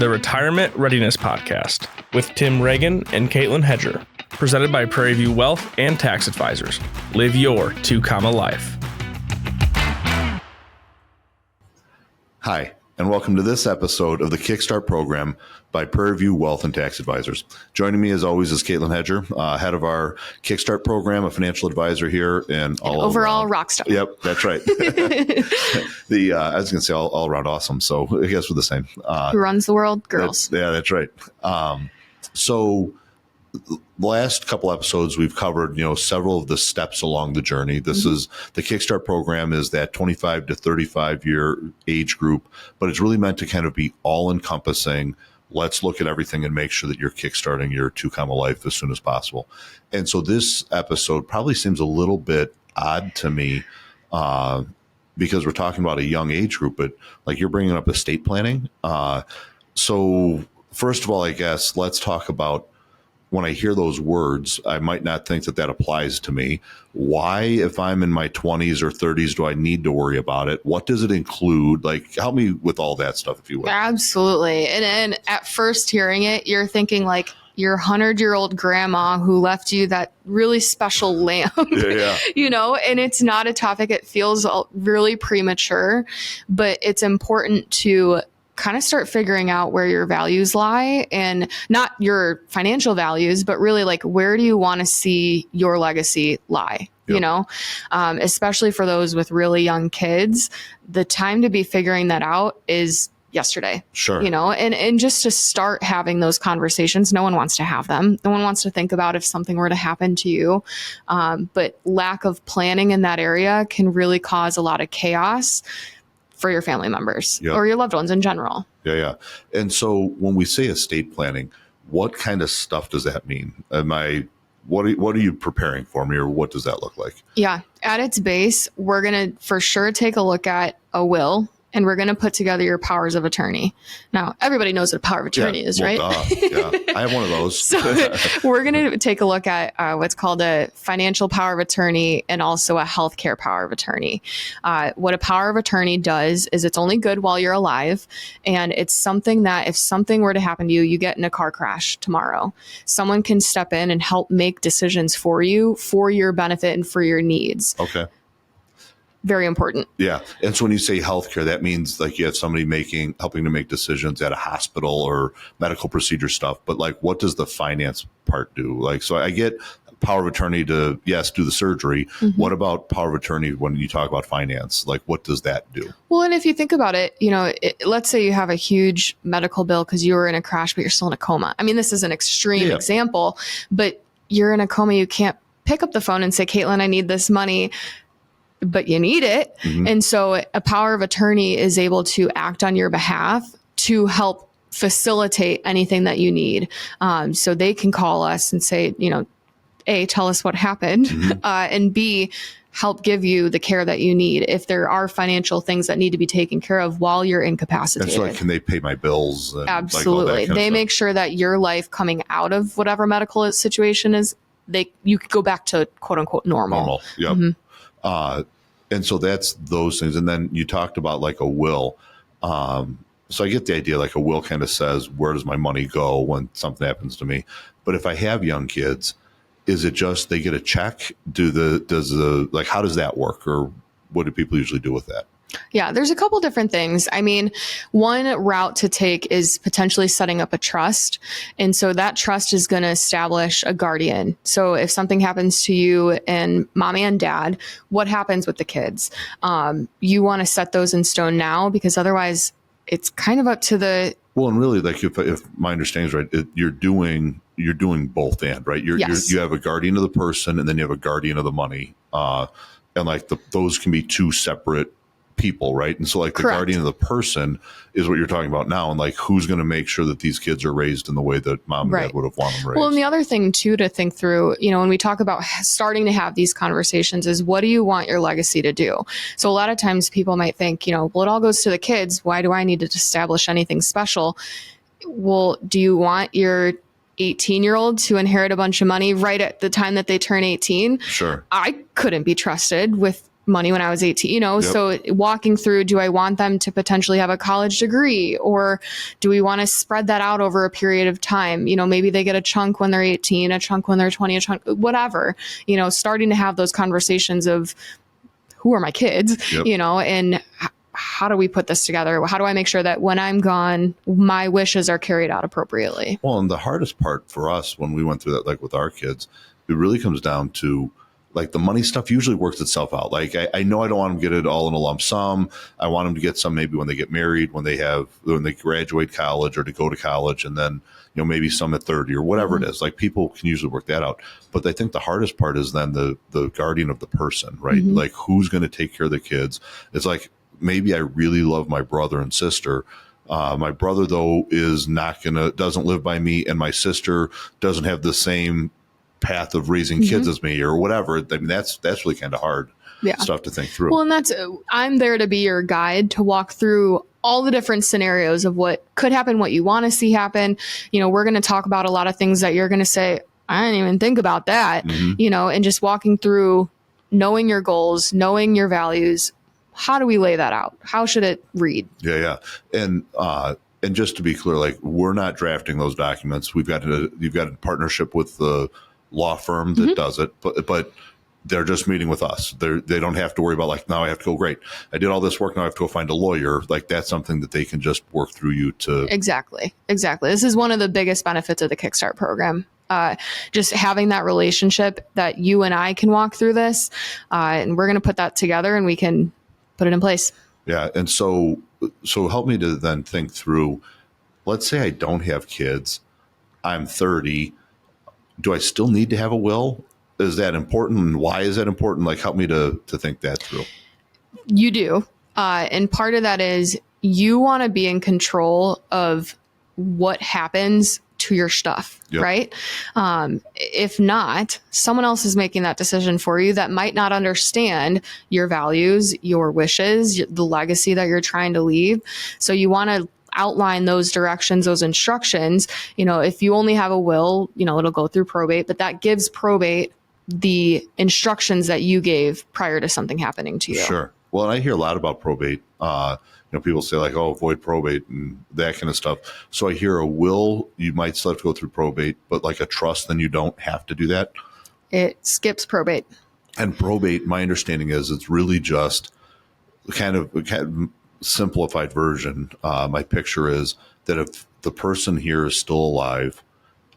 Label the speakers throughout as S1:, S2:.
S1: the Retirement Readiness Podcast with Regan and Kaitlyn Hedger, presented by Prairieview Wealth and Tax Advisors. Live your 2-comma life.
S2: Hi, and welcome to this episode of the Kickstart program by Prairieview Wealth and Tax Advisors. Joining me as always is Kaitlyn Hedger, head of our Kickstart program, a financial advisor here, and
S3: overall rock star.
S2: Yep, that's right. I was going to say all around awesome. So I guess we're the same.
S3: Who runs the world? Girls.
S2: That's right. So the last couple episodes we've covered, several of the steps along the journey. This is the Kickstart program is that 25 to 35 year age group, but it's really meant to kind of be all encompassing. Let's look at everything and make sure that you're kickstarting your 2-comma life as soon as possible. And so this episode probably seems a little bit odd to me because we're talking about a young age group, but like you're bringing up estate planning. So first of all, I guess let's talk about when I hear those words, I might not think that applies to me. Why, if I'm in my 20s or 30s, do I need to worry about it? What does it include? Like, help me with all that stuff, if you would.
S3: Absolutely. And at first hearing it, you're thinking like your 100-year-old grandma who left you that really special lamb, and it's not a topic. It feels really premature, but it's important to kind of start figuring out where your values lie, and not your financial values, but really like, where do you want to see your legacy lie? Yep. Especially for those with really young kids, the time to be figuring that out is yesterday.
S2: Sure.
S3: And just to start having those conversations. No one wants to have them. No one wants to think about if something were to happen to you. But lack of planning in that area can really cause a lot of chaos for your family members or your loved ones in general. Yeah.
S2: And so when we say estate planning, what kind of stuff does that mean? What are you preparing for me, or what does that look like? Yeah.
S3: At its base, we're going to for sure take a look at a will, and we're going to put together your powers of attorney. Now, everybody knows what a power of attorney is, right?
S2: I have one of those.
S3: So we're going to take a look at what's called a financial power of attorney and also a healthcare power of attorney. What a power of attorney does is it's only good while you're alive. And it's something that if something were to happen to you, you get in a car crash tomorrow, someone can step in and help make decisions for you for your benefit and for your needs.
S2: Okay.
S3: Very important.
S2: Yeah. And so when you say healthcare, that means like you have somebody helping to make decisions at a hospital or medical procedure stuff. But like, what does the finance part do? Like, so I get power of attorney to, do the surgery. Mm-hmm. What about power of attorney when you talk about finance? Like, what does that do?
S3: Well, and if you think about it, let's say you have a huge medical bill because you were in a crash, but you're still in a coma. I mean, this is an extreme example, but you're in a coma. You can't pick up the phone and say, Kaitlyn, I need this money. But you need it. Mm-hmm. And so a power of attorney is able to act on your behalf to help facilitate anything that you need. So they can call us and say, A, tell us what happened, and B, help give you the care that you need if there are financial things that need to be taken care of while you're incapacitated.
S2: And so can they pay my bills? And
S3: absolutely. They make sure that your life coming out of whatever medical situation is, you could go back to quote unquote normal.
S2: Yep. Mm-hmm. And so that's those things. And then you talked about like a will. So I get the idea, like a will kind of says, where does my money go when something happens to me? But if I have young kids, is it just they get a check? How does that work? Or what do people usually do with that?
S3: Yeah, there's a couple different things. I mean, one route to take is potentially setting up a trust. And so that trust is going to establish a guardian. So if something happens to you and mom and dad, what happens with the kids? You want to set those in stone now, because otherwise it's kind of up to the...
S2: Well, and really, like if my understanding is right, you're doing both and, right? You have a guardian of the person, and then you have a guardian of the money. And like those can be two separate people, right? And so like the guardian of the person is what you're talking about now, and like who's going to make sure that these kids are raised in the way that mom and dad would have wanted them raised.
S3: Well, and the other thing too to think through, when we talk about starting to have these conversations, is what do you want your legacy to do? So a lot of times people might think, well, it all goes to the kids. Why do I need to establish anything special? Well, do you want your 18-year-old to inherit a bunch of money right at the time that they turn 18?
S2: Sure.
S3: I couldn't be trusted with money when I was 18, so walking through, do I want them to potentially have a college degree, or do we want to spread that out over a period of time? Maybe they get a chunk when they're 18, a chunk when they're 20, a chunk, whatever, starting to have those conversations of who are my kids, and how do we put this together? How do I make sure that when I'm gone, my wishes are carried out appropriately?
S2: Well, and the hardest part for us when we went through that, like with our kids, it really comes down to like the money stuff usually works itself out. Like I know I don't want them to get it all in a lump sum. I want them to get some maybe when they get married, when they graduate college or to go to college, and then maybe some at 30 or whatever it is. Like people can usually work that out. But I think the hardest part is then the guardian of the person, right? Like who's going to take care of the kids? It's like maybe I really love my brother and sister. My brother though doesn't live by me, and my sister doesn't have the same path of raising kids as me or whatever. I mean, that's really kind of hard stuff to think through.
S3: Well, and I'm there to be your guide to walk through all the different scenarios of what could happen, what you want to see happen. We're going to talk about a lot of things that you're going to say, I didn't even think about that, and just walking through knowing your goals, knowing your values. How do we lay that out? How should it read?
S2: Yeah. And just to be clear, like we're not drafting those documents. You've got a partnership with the law firm that does it, but they're just meeting with us. They don't have to worry about like, now I have to go, great, I did all this work, now I have to go find a lawyer. Like that's something that they can just work through you to. Exactly.
S3: This is one of the biggest benefits of the Kickstart program. Just having that relationship that you and I can walk through this, and we're going to put that together and we can put it in place.
S2: Yeah. And so help me to then think through, let's say I don't have kids, I'm 30. Do I still need to have a will? Is that important? And why is that important? Like, help me to think that through.
S3: You do. And part of that is you want to be in control of what happens to your stuff, right? If not, someone else is making that decision for you that might not understand your values, your wishes, the legacy that you're trying to leave. So you want to outline those directions, those instructions. If you only have a will, it'll go through probate, but that gives probate the instructions that you gave prior to something happening to you.
S2: Sure. Well, and I hear a lot about probate. People say like, oh, avoid probate and that kind of stuff. So I hear a will, you might still have to go through probate, but like a trust, then you don't have to do that.
S3: It skips probate.
S2: And probate, my understanding is it's really just kind of simplified version. My picture is that if the person here is still alive,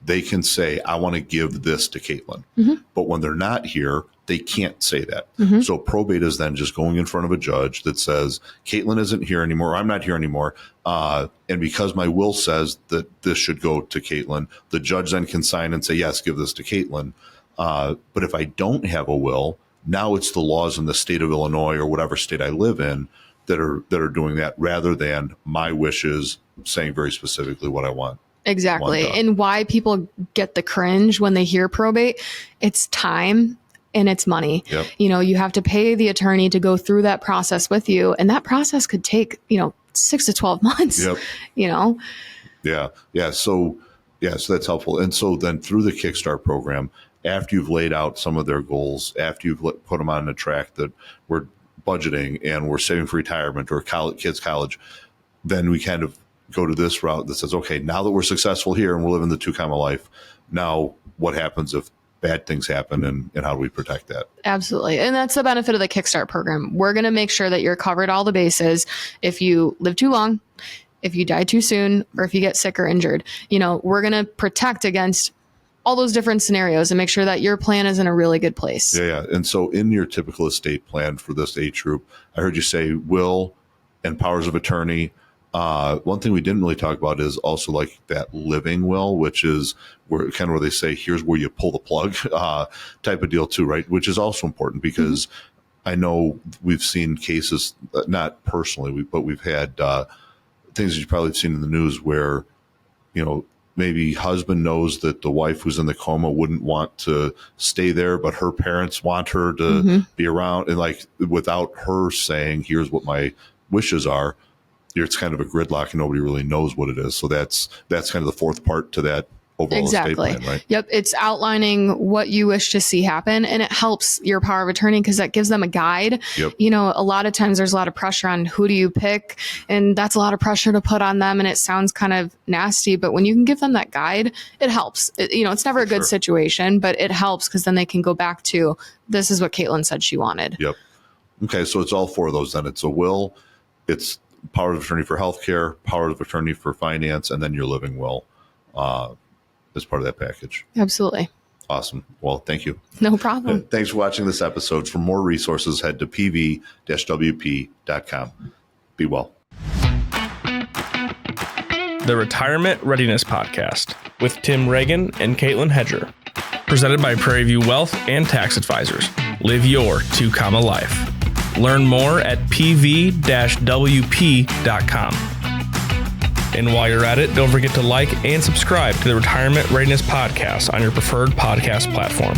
S2: they can say, I want to give this to Kaitlyn. But when they're not here, they can't say that. So probate is then just going in front of a judge that says, Kaitlyn isn't here anymore. I'm not here anymore. And because my will says that this should go to Kaitlyn, the judge then can sign and say, yes, give this to Kaitlyn. But if I don't have a will, now it's the laws in the state of Illinois or whatever state I live in that are doing that, rather than my wishes saying very specifically what I want.
S3: Exactly. And why people get the cringe when they hear probate, it's time and it's money. You have to pay the attorney to go through that process with you. And that process could take, 6 to 12 months,
S2: Yeah. So that's helpful. And so then through the Kickstart program, after you've laid out some of their goals, after you've put them on a track that we're budgeting and we're saving for retirement or kids' college, then we kind of go to this route that says, okay, now that we're successful here and we're living the 2-comma life, now what happens if bad things happen, and how do we protect that?
S3: Absolutely. And that's the benefit of the Kickstart program. We're going to make sure that you're covered all the bases. If you live too long, if you die too soon, or if you get sick or injured, we're going to protect against all those different scenarios and make sure that your plan is in a really good place.
S2: Yeah. And so in your typical estate plan for this age group, I heard you say will and powers of attorney. One thing we didn't really talk about is also like that living will, which is where they say, here's where you pull the plug type of deal too, right? Which is also important because I know we've seen cases, not personally, but we've had things that you probably have seen in the news where, maybe husband knows that the wife who's in the coma wouldn't want to stay there, but her parents want her to be around. And like, without her saying, here's what my wishes are, it's kind of a gridlock and nobody really knows what it is. So that's kind of the fourth part to that overall
S3: exactly.
S2: estate plan, right?
S3: Yep. It's outlining what you wish to see happen, and it helps your power of attorney because that gives them a guide.
S2: Yep.
S3: You know, a lot of times there's a lot of pressure on who do you pick, and that's a lot of pressure to put on them, and it sounds kind of nasty, but when you can give them that guide, it helps. It's never a good situation, but it helps because then they can go back to, this is what Kaitlyn said she wanted.
S2: Yep. Okay. So it's all four of those then. It's a will, it's power of attorney for healthcare, power of attorney for finance, and then your living will as part of that package.
S3: Absolutely.
S2: Awesome. Well, thank you.
S3: No problem.
S2: Thanks for watching this episode. For more resources, head to pv-wp.com. Be well.
S1: The Retirement Readiness Podcast with Tim Regan and Kaitlyn Hedger. Presented by Prairieview Wealth and Tax Advisors. Live your 2 life. Learn more at pv-wp.com. And while you're at it, don't forget to like and subscribe to the Retirement Readiness Podcast on your preferred podcast platform.